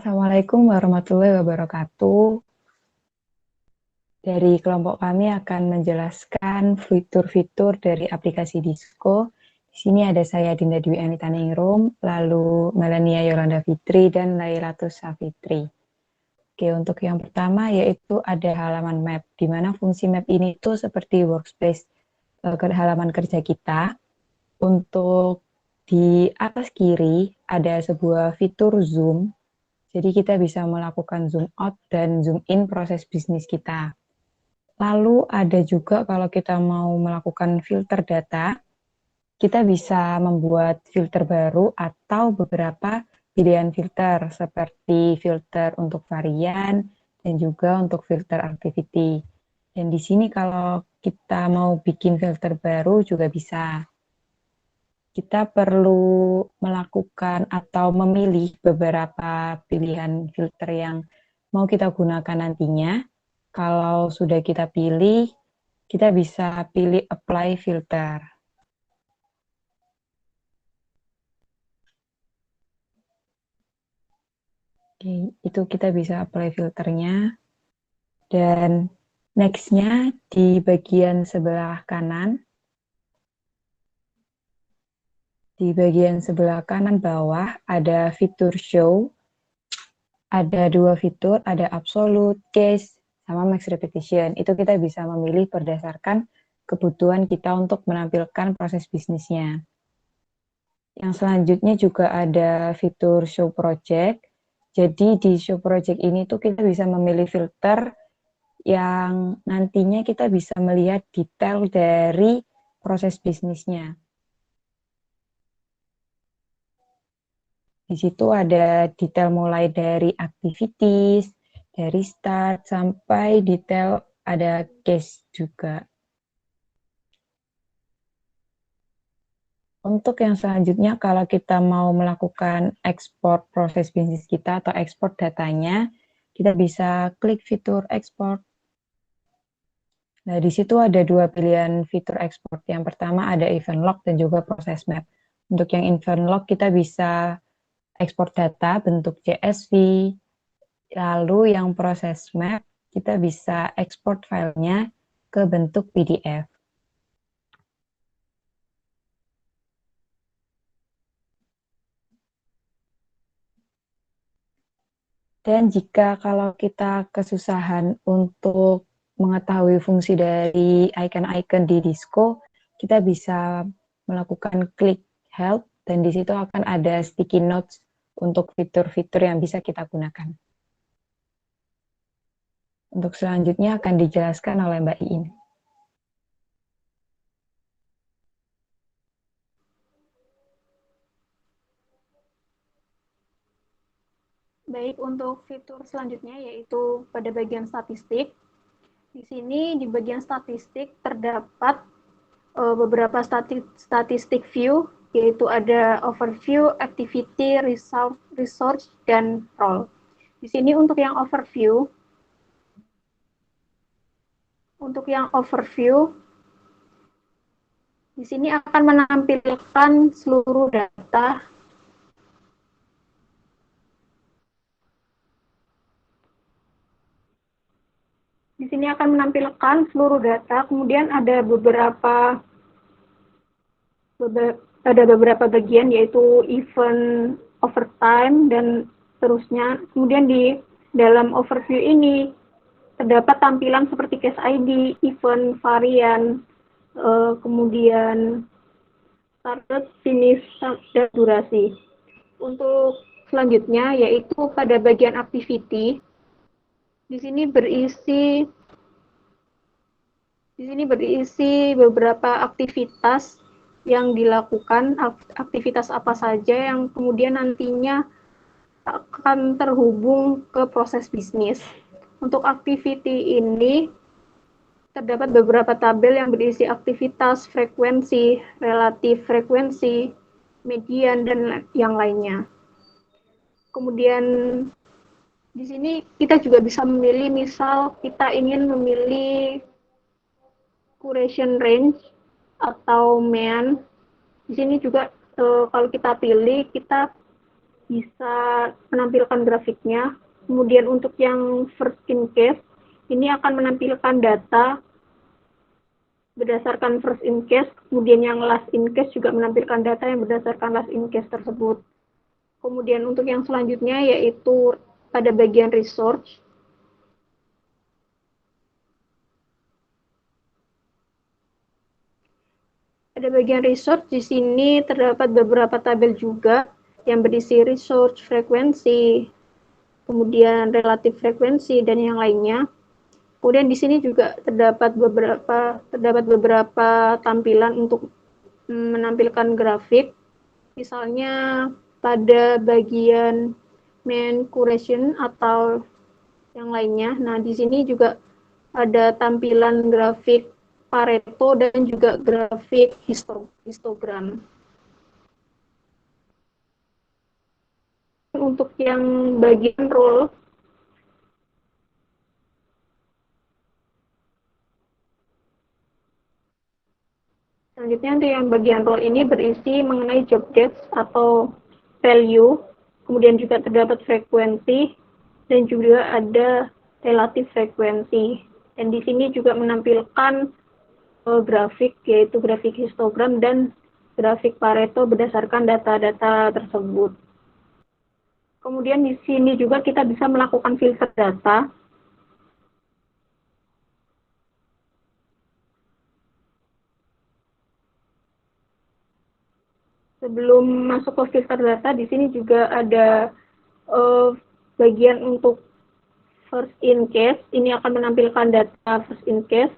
Assalamualaikum warahmatullahi wabarakatuh. Dari kelompok kami akan menjelaskan fitur-fitur dari aplikasi Disko. Di sini ada saya Dinda Dwi Anita Ningrum, lalu Melania Yolanda Fitri, dan Lailatus Safitri. Oke, untuk yang pertama yaitu ada halaman map, di mana fungsi map ini tuh seperti workspace ke halaman kerja kita. Untuk di atas kiri ada sebuah fitur zoom. Jadi kita bisa melakukan zoom out dan zoom in proses bisnis kita. Lalu ada juga kalau kita mau melakukan filter data, kita bisa membuat filter baru atau beberapa pilihan filter seperti filter untuk varian dan juga untuk filter activity. Dan di sini kalau kita mau bikin filter baru juga bisa. Kita perlu melakukan atau memilih beberapa pilihan filter yang mau kita gunakan nantinya. Kalau sudah kita pilih, kita bisa pilih apply filter. Oke, itu kita bisa apply filternya. Dan next-nya di bagian sebelah kanan, di bagian sebelah kanan bawah ada fitur show. Ada dua fitur, ada absolute, case, sama max repetition. Itu kita bisa memilih berdasarkan kebutuhan kita untuk menampilkan proses bisnisnya. Yang selanjutnya juga ada fitur show project. Jadi di show project ini tuh kita bisa memilih filter yang nantinya kita bisa melihat detail dari proses bisnisnya. Di situ ada detail mulai dari activities, dari start sampai detail ada case juga. Untuk yang selanjutnya, kalau kita mau melakukan ekspor proses bisnis kita atau ekspor datanya, kita bisa klik fitur ekspor. Nah, di situ ada dua pilihan fitur ekspor. Yang pertama ada event log dan juga proses map. Untuk yang event log, kita bisa ekspor data bentuk CSV. Lalu yang proses map, kita bisa ekspor filenya ke bentuk PDF. Dan jika kalau kita kesusahan untuk mengetahui fungsi dari icon-icon di Disco, kita bisa melakukan klik help dan di situ akan ada sticky notes untuk fitur-fitur yang bisa kita gunakan. Untuk selanjutnya akan dijelaskan oleh Mbak Iin. Baik, untuk fitur selanjutnya yaitu pada bagian statistik. Di sini di bagian statistik terdapat beberapa statistik view, yaitu ada overview, activity, result, resource, dan role. Di sini untuk yang overview, di sini akan menampilkan seluruh data Di sini akan menampilkan seluruh data, kemudian ada beberapa bagian yaitu event, overtime, dan seterusnya. Kemudian di dalam overview ini terdapat tampilan seperti case ID, event, varian, kemudian started, finish, dan durasi. Untuk selanjutnya yaitu pada bagian activity, di sini berisi beberapa aktivitas yang dilakukan, aktivitas apa saja yang kemudian nantinya akan terhubung ke proses bisnis. Untuk activity ini terdapat beberapa tabel yang berisi aktivitas, frekuensi, relatif frekuensi, median, dan yang lainnya. Kemudian di sini kita juga bisa memilih, misal kita ingin memilih curation range atau mean. Di sini juga kalau kita pilih, kita bisa menampilkan grafiknya. Kemudian untuk yang first in case, ini akan menampilkan data berdasarkan first in case, kemudian yang last in case juga menampilkan data yang berdasarkan last in case tersebut. Kemudian untuk yang selanjutnya yaitu pada bagian research. Pada bagian research di sini terdapat beberapa tabel juga yang berisi research frekuensi, kemudian relatif frekuensi dan yang lainnya. Kemudian di sini juga terdapat beberapa tampilan untuk menampilkan grafik. Misalnya pada bagian main curation atau yang lainnya. Nah, di sini juga ada tampilan grafik Pareto dan juga grafik histogram. Untuk yang bagian role, selanjutnya untuk yang bagian role ini berisi mengenai job desk atau value, kemudian juga terdapat frekuensi, dan juga ada relatif frekuensi. Dan di sini juga menampilkan grafik, yaitu grafik histogram dan grafik Pareto berdasarkan data-data tersebut. Kemudian di sini juga kita bisa melakukan filter data. Sebelum masuk ke filter data, di sini juga ada bagian untuk first in case. Ini akan menampilkan data first in case.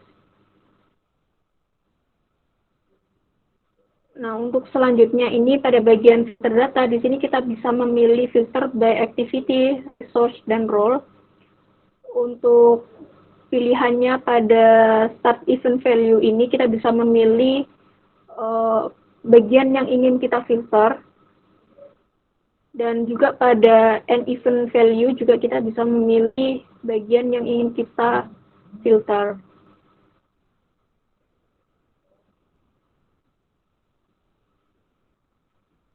Nah, untuk selanjutnya ini pada bagian filter data, di sini kita bisa memilih filter by activity, resource, dan role. Untuk pilihannya pada start event value ini, kita bisa memilih bagian yang ingin kita filter. Dan juga pada end event value juga kita bisa memilih bagian yang ingin kita filter.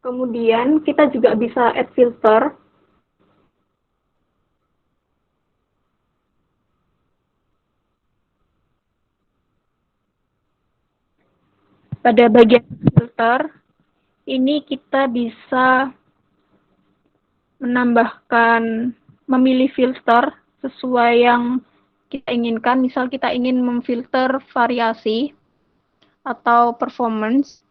Kemudian kita juga bisa add filter. Pada bagian filter, ini kita bisa menambahkan, memilih filter sesuai yang kita inginkan. Misal kita ingin memfilter variasi atau performance.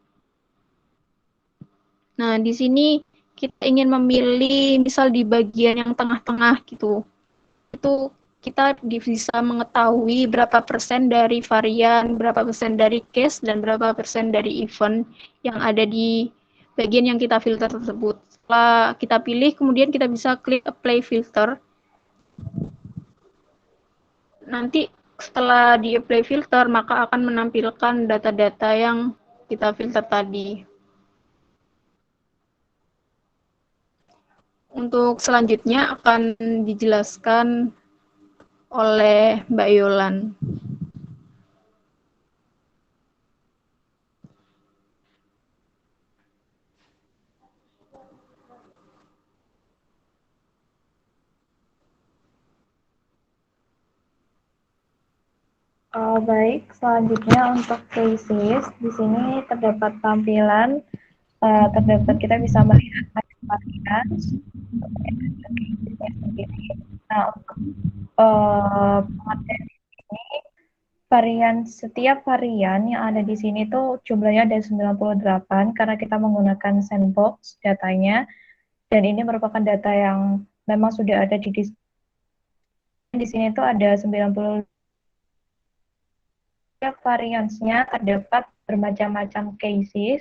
Nah, di sini kita ingin memilih misal di bagian yang tengah-tengah gitu. Itu kita bisa mengetahui berapa persen dari varian, berapa persen dari case, dan berapa persen dari event yang ada di bagian yang kita filter tersebut. Setelah kita pilih, kemudian kita bisa klik apply filter. Nanti setelah di apply filter, maka akan menampilkan data-data yang kita filter tadi. Untuk selanjutnya akan dijelaskan oleh Mbak Yolan. Baik, selanjutnya untuk cases, di sini terdapat tampilan, kita bisa melihat varian sendiri. Nah, untuk pengertian ini, setiap varian yang ada di sini tuh jumlahnya ada 98 karena kita menggunakan sandbox datanya, dan ini merupakan data yang memang sudah ada di sini tuh ada 90. Setiap variansnya terdapat bermacam-macam cases,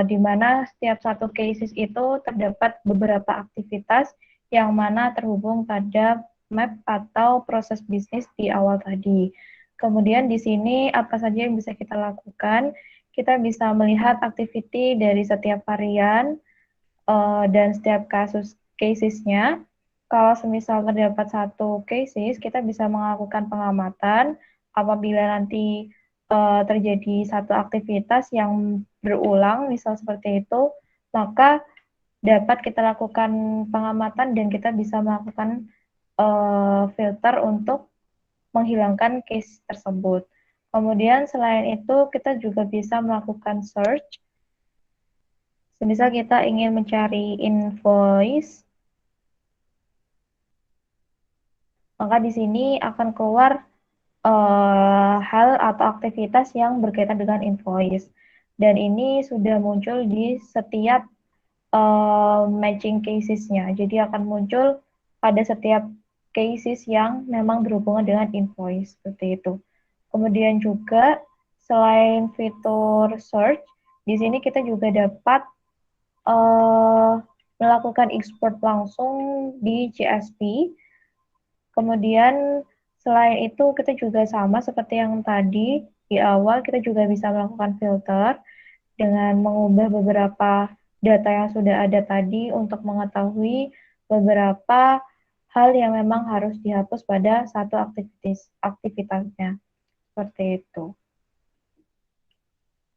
di mana setiap satu cases itu terdapat beberapa aktivitas yang mana terhubung pada map atau proses bisnis di awal tadi. Kemudian di sini apa saja yang bisa kita lakukan? Kita bisa melihat activity dari setiap varian dan setiap kasus casesnya. Kalau semisal terdapat satu cases, kita bisa melakukan pengamatan. Apabila nanti terjadi satu aktivitas yang berulang, misal seperti itu, maka dapat kita lakukan pengamatan dan kita bisa melakukan filter untuk menghilangkan case tersebut. Kemudian selain itu kita juga bisa melakukan search. Semisal kita ingin mencari invoice, maka di sini akan keluar hal atau aktivitas yang berkaitan dengan invoice. Dan ini sudah muncul di setiap matching cases-nya. Jadi akan muncul pada setiap cases yang memang berhubungan dengan invoice, seperti itu. Kemudian juga selain fitur search, di sini kita juga dapat melakukan export langsung di JSP. Kemudian selain itu kita juga sama seperti yang tadi di awal, kita juga bisa melakukan filter dengan mengubah beberapa data yang sudah ada tadi untuk mengetahui beberapa hal yang memang harus dihapus pada satu aktivitasnya. Seperti itu.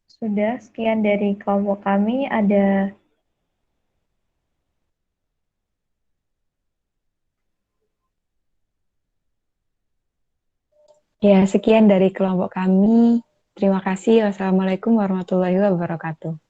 Sudah, sekian dari kelompok kami. Ada Ya, sekian dari kelompok kami. Terima kasih. Wassalamualaikum warahmatullahi wabarakatuh.